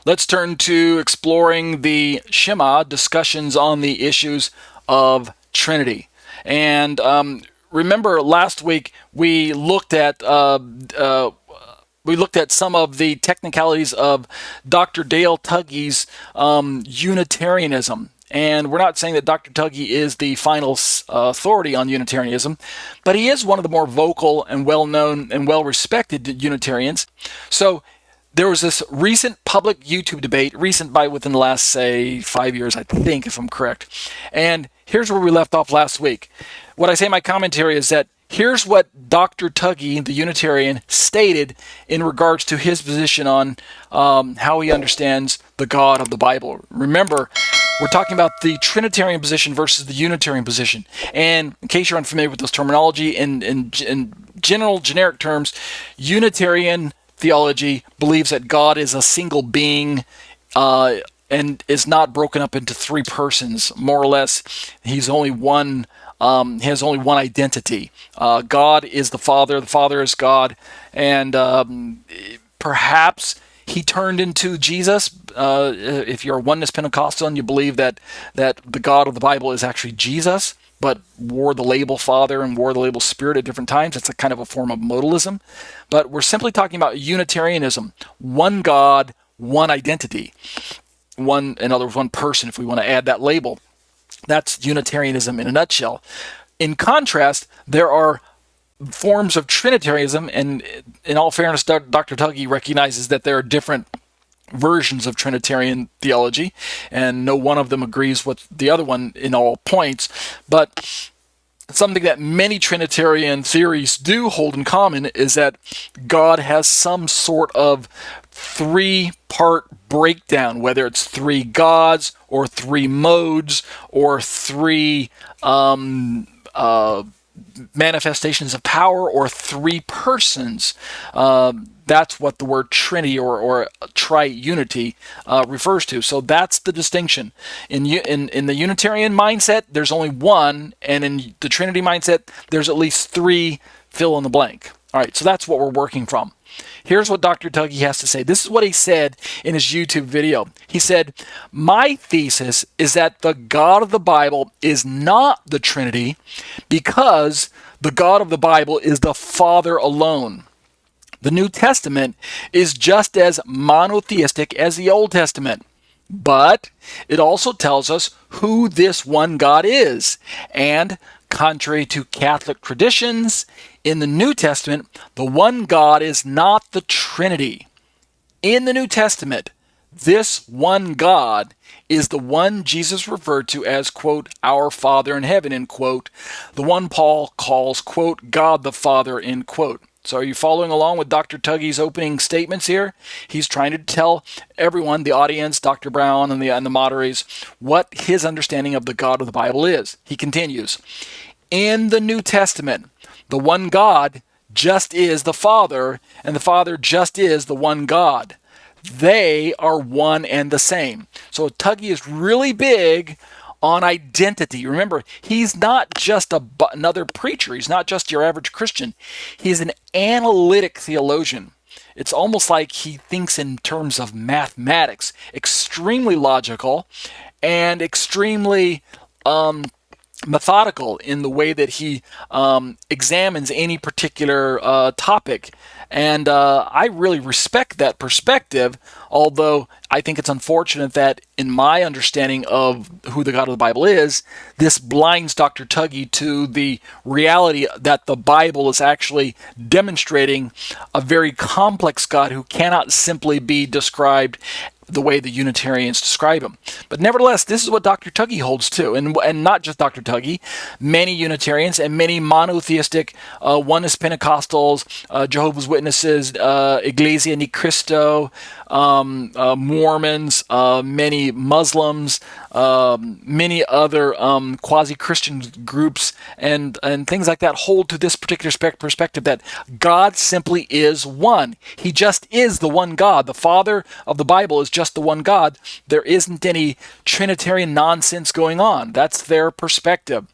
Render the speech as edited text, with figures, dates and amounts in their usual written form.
Let's turn to exploring the Shema, discussions on the issues of Trinity. And remember, last week we looked at some of the technicalities of Dr. Dale Tuggy's Unitarianism. And we're not saying that Dr. Tuggy is the final authority on Unitarianism, but he is one of the more vocal and well-known and well-respected Unitarians. So there was this recent public YouTube debate, recent by within the last, say, 5 years, I think, if I'm correct. And here's where we left off last week. What I say in my commentary is that here's what Dr. Tuggy, the Unitarian, stated in regards to his position on how he understands the God of the Bible. Remember, we're talking about the Trinitarian position versus the Unitarian position. And in case you're unfamiliar with this terminology, in general, generic terms, Unitarian theology believes that God is a single being and is not broken up into three persons. More or less, he's only one. He has only one identity. God is the Father is God, and perhaps he turned into Jesus. If you're a oneness Pentecostal and you believe that the God of the Bible is actually Jesus, but wore the label Father and wore the label Spirit at different times, it's a kind of a form of modalism. But we're simply talking about Unitarianism: one God, one identity, one, in other words, one person. If we want to add that label, that's Unitarianism in a nutshell. In contrast, there are forms of Trinitarianism, and in all fairness, Dr. Tuggy recognizes that there are different versions of Trinitarian theology, and no one of them agrees with the other one in all points. But something that many Trinitarian theories do hold in common is that God has some sort of three-part breakdown, whether it's three gods or three modes or three manifestations of power or three persons. That's what the word Trinity or triunity refers to. So that's the distinction. In the Unitarian mindset, there's only one, and in the Trinity mindset, there's at least three, fill in the blank. All right, so that's what we're working from. Here's what Dr. Tuggy has to say. This is what he said in his YouTube video. He said, "My thesis is that the God of the Bible is not the Trinity because the God of the Bible is the Father alone. The New Testament is just as monotheistic as the Old Testament, but it also tells us who this one God is. And contrary to Catholic traditions, in the New Testament, the one God is not the Trinity. In the New Testament, this one God is the one Jesus referred to as, quote, our Father in heaven, end quote, the one Paul calls, quote, God the Father, end quote." So are you following along with Dr. Tuggy's opening statements here? He's trying to tell everyone, the audience, Dr. Brown and the moderators, what his understanding of the God of the Bible is. He continues, "In the New Testament, the one God just is the Father, and the Father just is the one God. They are one and the same." So Tuggy is really big on identity. Remember, he's not just another preacher. He's not just your average Christian. He's an analytic theologian. It's almost like he thinks in terms of mathematics, extremely logical and extremely methodical in the way that he examines any particular topic. And I really respect that perspective, although I think it's unfortunate that in my understanding of who the God of the Bible is, this blinds Dr. Tuggy to the reality that the Bible is actually demonstrating a very complex God who cannot simply be described the way the Unitarians describe him. But nevertheless, this is what Dr. Tuggy holds to, and not just Dr. Tuggy, many Unitarians and many monotheistic oneness Pentecostals, Jehovah's Witnesses, Iglesia Ni Cristo, Mormons, many Muslims, many other quasi-Christian groups, and things like that hold to this particular perspective that God simply is one. He just is the one God. The Father of the Bible is just the one God. There isn't any Trinitarian nonsense going on. That's their perspective.